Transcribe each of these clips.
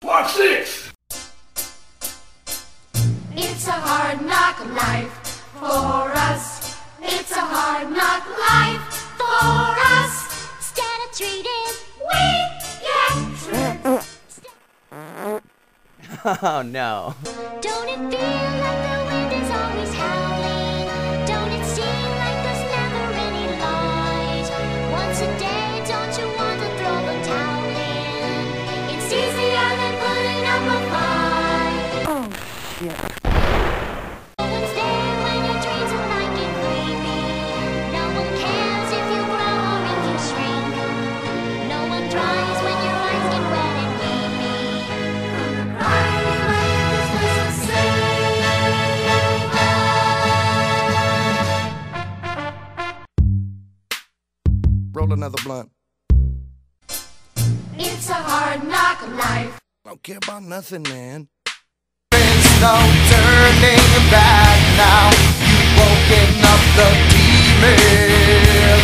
Watch this! It's a hard knock life for us. It's a hard knock life for us. Instead of treated, we get treated. Oh no. Don't it feel like the wind is always howling? Don't it seem like there's never any light? Once a day, don't you want to throw the towel in? It's easier than putting up a fight. Oh, shit. No one's there when your dreams are like and creepy. No one cares if you grow or if you shrink. No one tries when your eyes get wet and weepy. Roll another blunt. It's a hard knock life. I don't care about nothing, man. There's no turning back now. You've woken up the demon.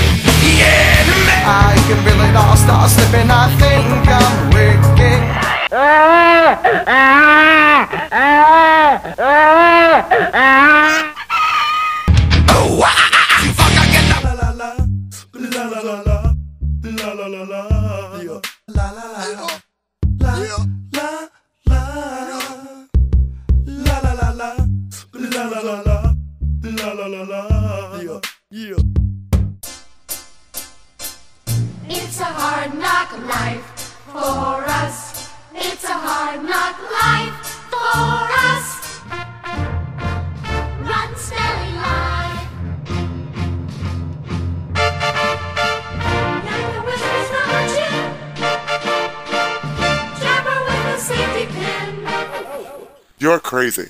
Yeah, I can feel it all start slipping. I think I'm wicked. Oh, you fuck, I get la la la la la la la la la la la la la la la la la yeah. It's a hard knock life for us. It's a hard knock life for us. Run, smelly lie. Yanker whispers from her chin. Jabber with a safety pin. You're crazy.